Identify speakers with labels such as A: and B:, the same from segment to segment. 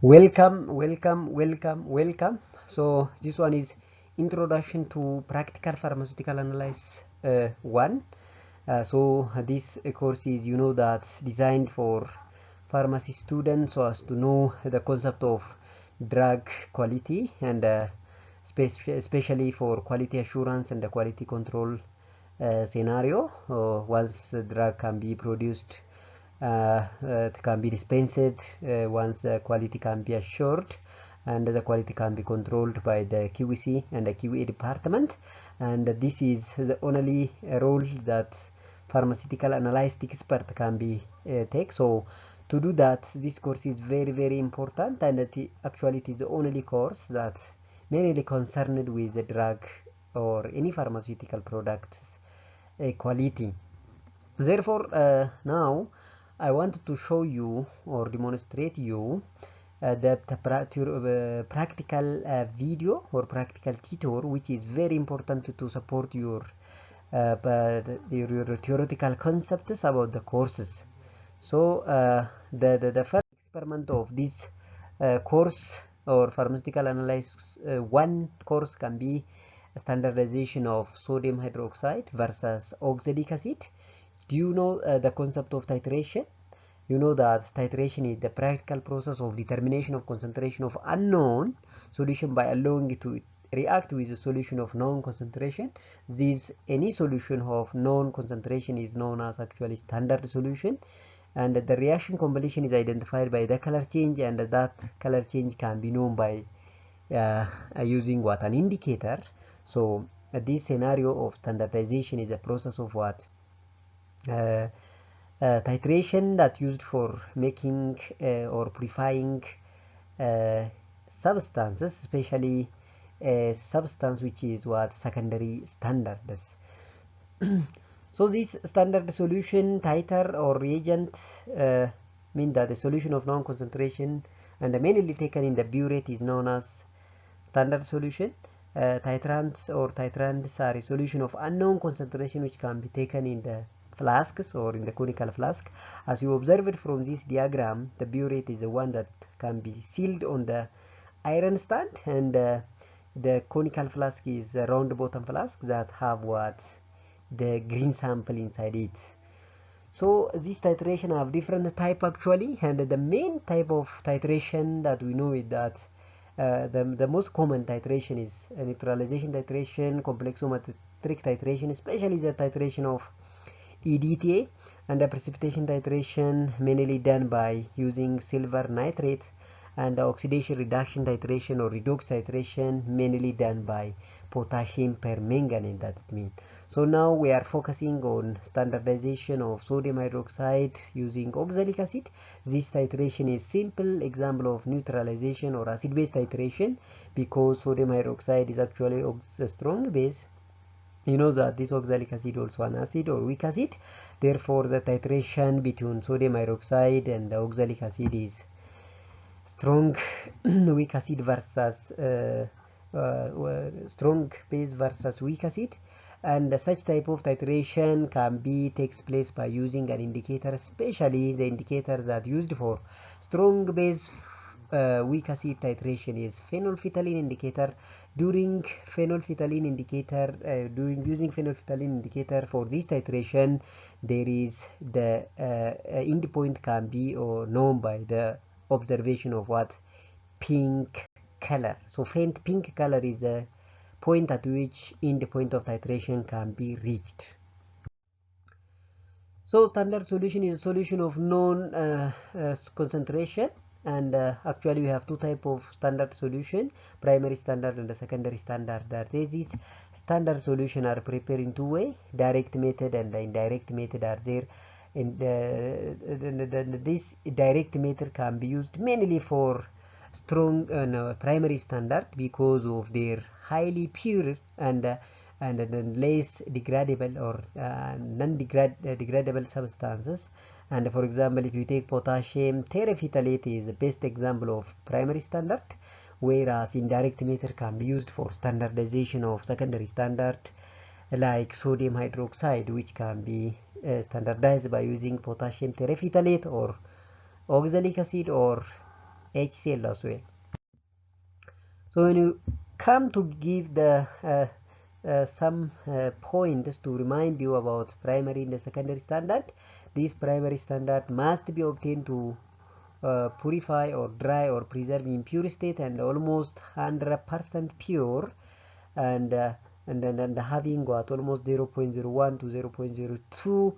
A: Welcome. So this one is Introduction to Practical Pharmaceutical Analysis 1. So this course is, that designed for pharmacy students so as to know the concept of drug quality and especially for quality assurance and the quality control scenario. Once the drug can be produced, it can be dispensed, once the quality can be assured, and the quality can be controlled by the QC and the QA department. And this is the only role that pharmaceutical analyst expert can be take. So to do that, this course is very important, and actually it is the only course that mainly concerned with the drug or any pharmaceutical products quality. Therefore, now I want to show you or demonstrate you the practical video or practical tutor, which is very important to support your theoretical concepts about the courses. So the first experiment of this course or pharmaceutical analysis 1 course can be standardization of sodium hydroxide versus oxalic acid. Do you know the concept of titration? You know that titration is the practical process of determination of concentration of unknown solution by allowing it to react with a solution of known concentration. Any solution of known concentration is known as actually standard solution, and the reaction completion is identified by the color change, and that color change can be known by using what, an indicator. So this scenario of standardization is a process of what, titration that used for making or purifying substances, especially a substance which is what, secondary standards. So this standard solution titer or reagent mean that the solution of known concentration and mainly taken in the burette is known as standard solution. Titrands or titrands are a solution of unknown concentration which can be taken in the flasks or in the conical flask. As you observed from this diagram, the burette is the one that can be sealed on the iron stand, and the conical flask is a round bottom flask that have what, the green sample inside it. So this titration have different type actually, and the main type of titration that we know is that the most common titration is neutralization titration, complexometric titration, especially the titration of EDTA, and the precipitation titration mainly done by using silver nitrate, and the oxidation reduction titration or redox titration mainly done by potassium permanganate, that it means. So now we are focusing on standardization of sodium hydroxide using oxalic acid. This titration is simple example of neutralization or acid-base titration, because sodium hydroxide is actually a strong base. You know that this oxalic acid also an acid or weak acid. Therefore, the titration between sodium hydroxide and the oxalic acid is strong weak acid versus strong base versus weak acid, and such type of titration can be takes place by using an indicator, especially the indicators that used for strong base weak acid titration is phenolphthalein indicator. During phenolphthalein indicator, during using phenolphthalein indicator for this titration, there is the endpoint can be or known by the observation of what, pink color. So faint pink color is a point at which endpoint of titration can be reached. So standard solution is a solution of known concentration, and actually we have two type of standard solution, primary standard and the secondary standard. That is, this standard solution are prepared in two way, direct method and the indirect method are there. And this direct method can be used mainly for strong primary standard because of their highly pure and less degradable or non-degradable substances. And for example, if you take potassium terephthalate is the best example of primary standard, whereas indirect method can be used for standardization of secondary standard, like sodium hydroxide, which can be standardized by using potassium terephthalate or oxalic acid or HCl as well. So when you come to give the some points to remind you about primary and the secondary standard, this primary standard must be obtained to purify or dry or preserve impure state and almost 100% pure, and then having what almost 0.01 to 0.02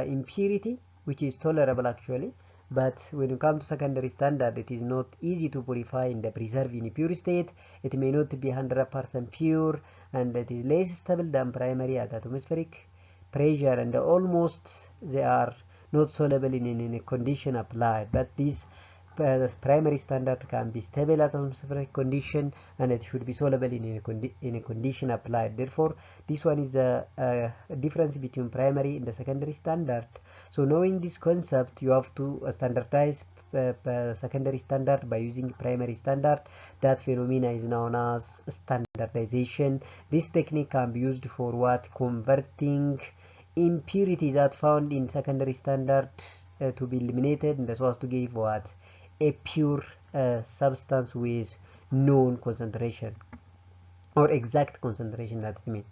A: impurity, which is tolerable actually. But when you come to secondary standard, it is not easy to purify in the preserved in pure state. It may not be 100% pure, and it is less stable than primary at atmospheric pressure, and almost they are not soluble in any condition applied. But this primary standard can be stable at atmospheric condition, and it should be soluble in a condition applied. Therefore, this one is a difference between primary and the secondary standard. So knowing this concept, you have to standardize secondary standard by using primary standard. That phenomena is known as standardization. This technique can be used for what? Converting impurities that found in secondary standard to be eliminated, and so as to give what? A pure substance with known concentration or exact concentration, that it means.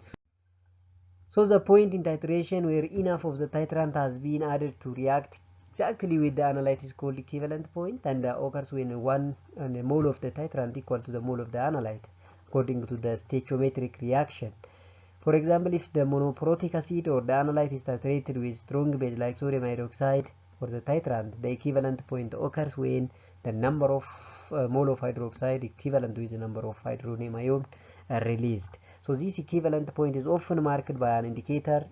A: So the point in titration where enough of the titrant has been added to react exactly with the analyte is called equivalent point, and occurs when a mole of the titrant equal to the mole of the analyte according to the stoichiometric reaction. For example, if the monoprotic acid or the analyte is titrated with strong base like sodium hydroxide for the titrant, the equivalent point occurs when the number of mole of hydroxide equivalent with the number of hydronium ion released. So this equivalent point is often marked by an indicator,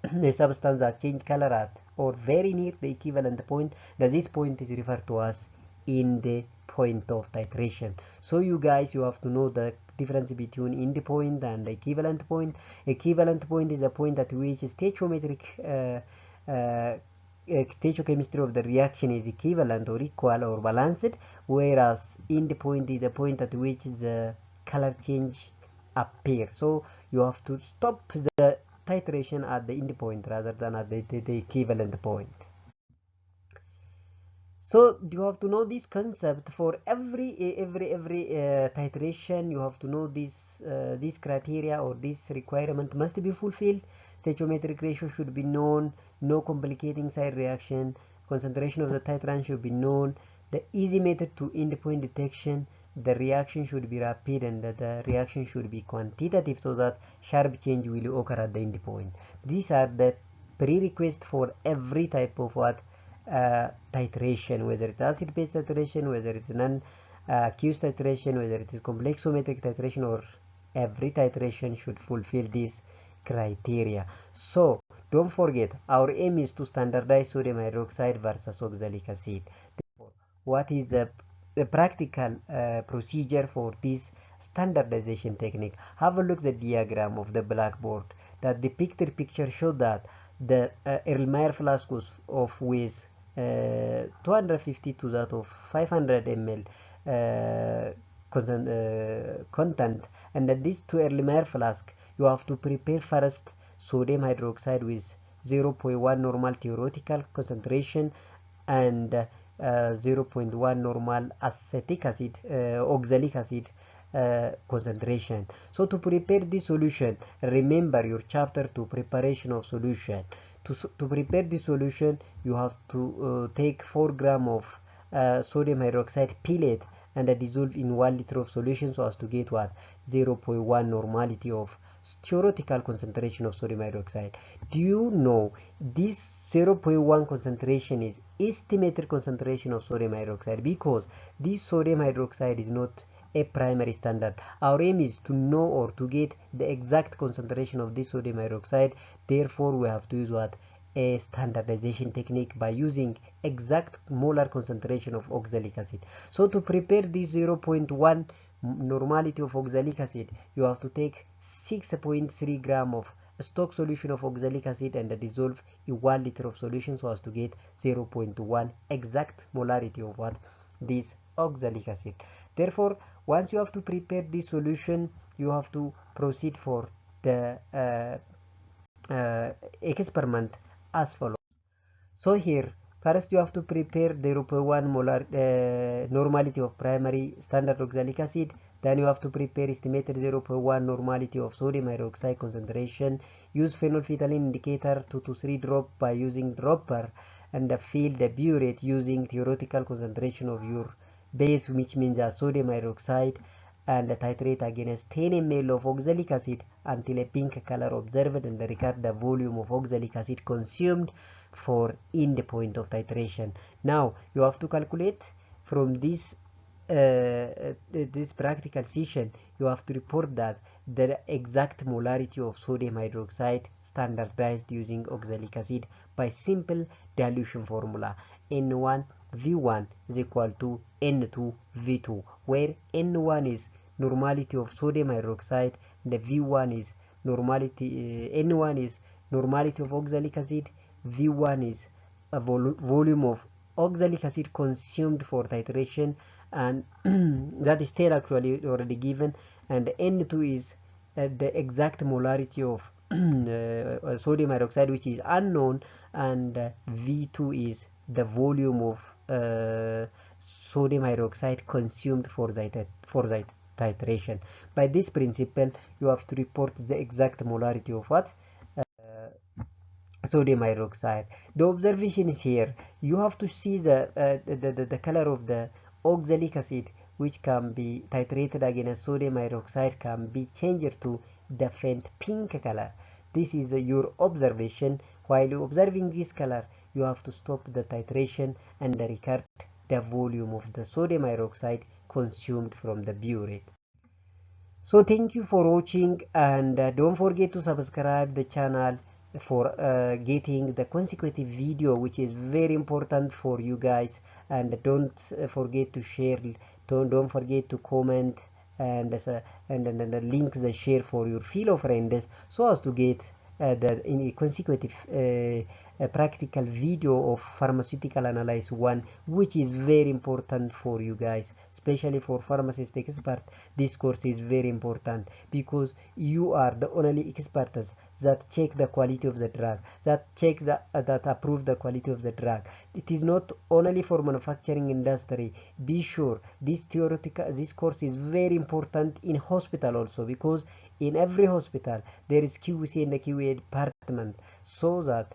A: a substance that change color at or very near the equivalent point. That this point is referred to as in the point of titration. So you guys, you have to know the difference between end point and the equivalent point. Equivalent point is a point at which stoichiometric stoichiochemistry of the reaction is equivalent or equal or balanced, whereas end point is the point at which the color change appear. So you have to stop the titration at the end point rather than at the equivalent point. So you have to know this concept for every titration. You have to know this criteria or this requirement must be fulfilled. Stoichiometric ratio should be known, no complicating side reaction, concentration of the titrant should be known, the easy method to endpoint detection, the reaction should be rapid, and the reaction should be quantitative so that sharp change will occur at the endpoint. These are the prerequisites for every type of what? Titration, whether it's acid-base titration, whether it's non-aqueous titration, whether it is complexometric titration, or every titration should fulfill these criteria. So don't forget, our aim is to standardize sodium hydroxide versus oxalic acid. Therefore, what is the practical procedure for this standardization technique? Have a look at the diagram of the blackboard. That depicted picture show that the Erlenmeyer flask of with 250 to that of 500 ml content, and that these two Erlenmeyer flask, you have to prepare first sodium hydroxide with 0.1 normal theoretical concentration and 0.1 normal acetic acid, oxalic acid concentration. So to prepare this solution, remember your chapter 2 preparation of solution. To prepare this solution, you have to take 4 gram of sodium hydroxide pellet and dissolve in 1 liter of solution so as to get what? 0.1 normality of theoretical concentration of sodium hydroxide. Do you know this 0.1 concentration is estimated concentration of sodium hydroxide, because this sodium hydroxide is not a primary standard. Our aim is to know or to get the exact concentration of this sodium hydroxide. Therefore, we have to use what? A standardization technique by using exact molar concentration of oxalic acid. So to prepare this 0.1 normality of oxalic acid, you have to take 6.3 gram of stock solution of oxalic acid and dissolve in 1 liter of solution so as to get 0.1 exact molarity of what? This oxalic acid. Therefore, once you have to prepare this solution, you have to proceed for the experiment as follows. So here First, you have to prepare the 0.1 molar normality of primary standard oxalic acid. Then you have to prepare estimated 0.1 normality of sodium hydroxide concentration. Use phenolphthalein indicator 2 to 3 drop by using dropper, and fill the burette using theoretical concentration of your base, which means sodium hydroxide, and titrate against 10 ml of oxalic acid until a pink color observed, and record the volume of oxalic acid consumed for endpoint of titration. Now you have to calculate from this practical session. You have to report that the exact molarity of sodium hydroxide standardized using oxalic acid by simple dilution formula. N1 V1 is equal to N2 V2, where N1 is normality of sodium hydroxide, and the V1 is normality, N1 is normality of oxalic acid, V1 is a volume of oxalic acid consumed for titration, and that is 10 actually already given, and N2 is the exact molarity of sodium hydroxide, which is unknown, and V2 is the volume of sodium hydroxide consumed for titration. By this principle, you have to report the exact molarity of what? Sodium hydroxide. The observation is here. You have to see the color of the oxalic acid, which can be titrated against sodium hydroxide, can be changed to the faint pink color. This is your observation. While you observing this color, you have to stop the titration and record the volume of the sodium hydroxide consumed from the burette. So thank you for watching, and don't forget to subscribe the channel for getting the consecutive video, which is very important for you guys, and don't forget to share, don't forget to comment, and link the share for your fellow friends, so as to get the consecutive practical video of pharmaceutical analysis 1, which is very important for you guys, especially for pharmacist expert. This course is very important because you are the only experts that check the quality of the drug, that check that approve the quality of the drug. It is not only for manufacturing industry. Be sure this course is very important in hospital also, because in every hospital there is QC and the QA department, so that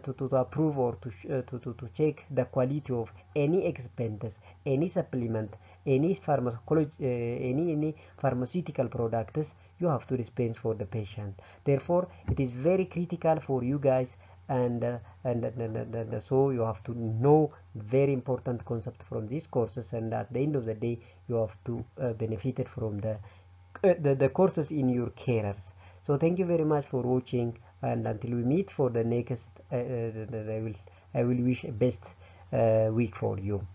A: to approve or to check the quality of any expenses, any supplement, any pharmacology, any pharmaceutical products you have to dispense for the patient. Therefore, it is very critical for you guys, and so you have to know very important concept from these courses, and at the end of the day you have to benefit from the courses in your careers. So thank you very much for watching, and until we meet for the next I will wish best week for you.